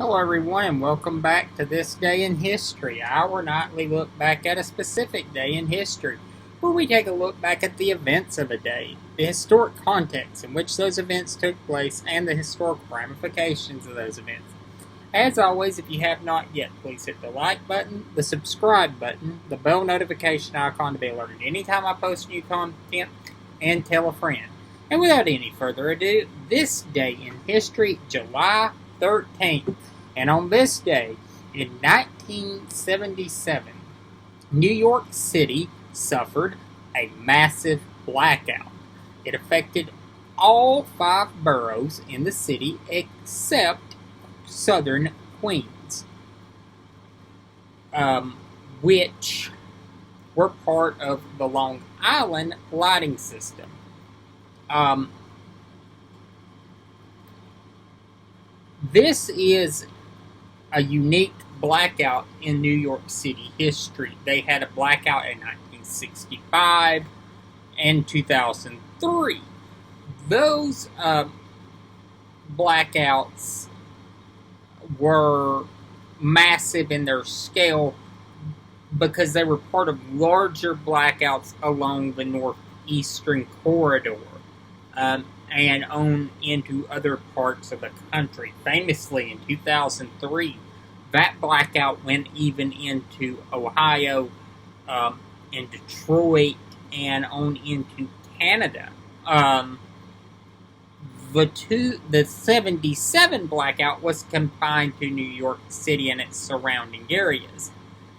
Hello, everyone, and welcome back to This Day in History, our nightly look back at a specific day in history, where we take a look back at the events of a day, the historic context in which those events took place, and the historical ramifications of those events. As always, if you have not yet, please hit the like button, the subscribe button, the bell notification icon to be alerted anytime I post new content, and tell a friend. And without any further ado, this day in history, July 13th. And on this day, in 1977, New York City suffered a massive blackout. It affected all 5 boroughs in the city except southern Queens, which were part of the Long Island lighting system. This is a unique blackout in New York City history. They had a blackout in 1965 and 2003. Those blackouts were massive in their scale because they were part of larger blackouts along the northeastern corridor. And on into other parts of the country. Famously, in 2003, that blackout went even into Ohio, in Detroit, and on into Canada. The 77 blackout was confined to New York City and its surrounding areas.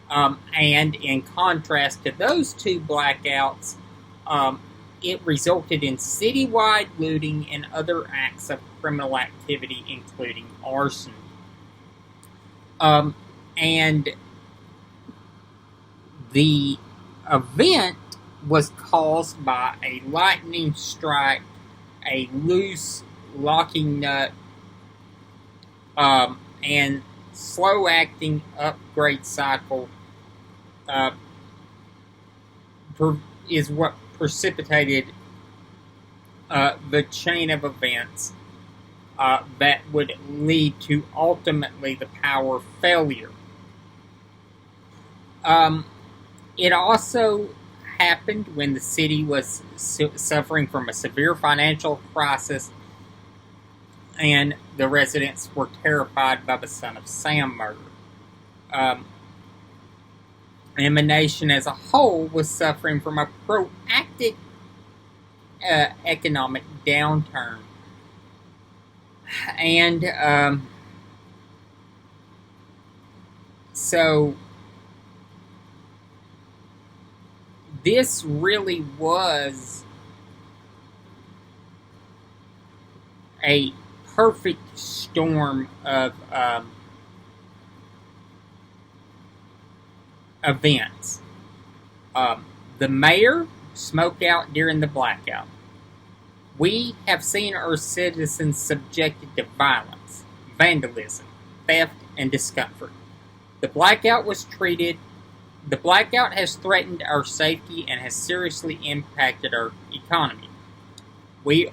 And in contrast to those two blackouts, it resulted in citywide looting and other acts of criminal activity, including arson. And the event was caused by a lightning strike, a loose locking nut, and slow-acting upgrade cycle is what precipitated the chain of events that would lead to ultimately the power failure. It also happened when the city was suffering from a severe financial crisis, and the residents were terrified by the Son of Sam murder. And the nation as a whole was suffering from a protracted economic downturn. And so this really was a perfect storm of events. The mayor smoked out during the blackout. We have seen our citizens subjected to violence, vandalism, theft, and discomfort. The blackout has threatened our safety and has seriously impacted our economy. We've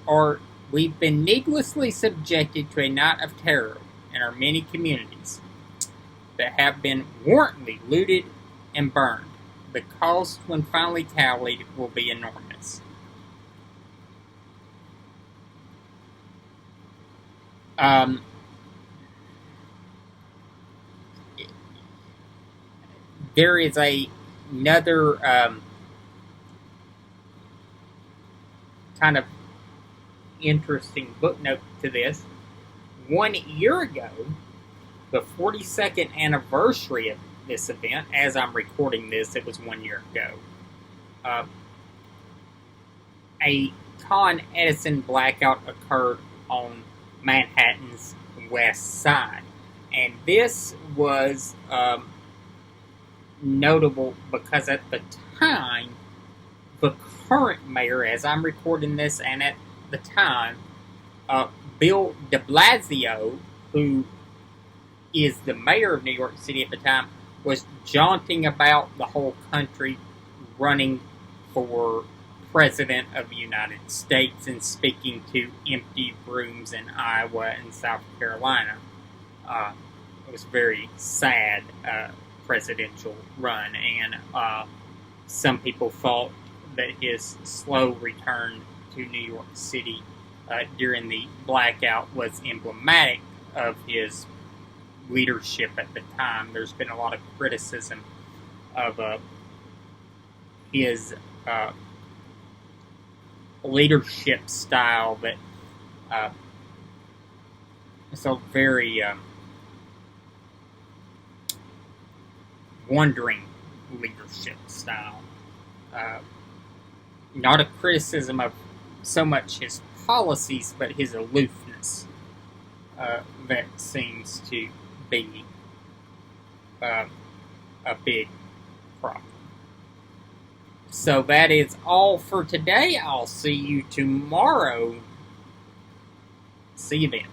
been needlessly subjected to a night of terror in our many communities that have been wantonly looted and burned. The cost, when finally tallied, will be enormous. There is another kind of interesting footnote to this. 1 year ago, the 42nd anniversary of this event, as I'm recording this, it was 1 year ago. A Con Edison blackout occurred on Manhattan's west side. And this was notable because at the time, the current mayor, as I'm recording this, and at the time, Bill de Blasio, who is the mayor of New York City at the time, was jaunting about the whole country running for President of the United States and speaking to empty rooms in Iowa and South Carolina. was a very sad presidential run, and some people thought that his slow return to New York City during the blackout was emblematic of his leadership at the time. There's been a lot of criticism of his leadership style that is a very wandering leadership style. Not a criticism of so much his policies, but his aloofness that seems to be a big problem. So that is all for today. I'll see you tomorrow. See you then.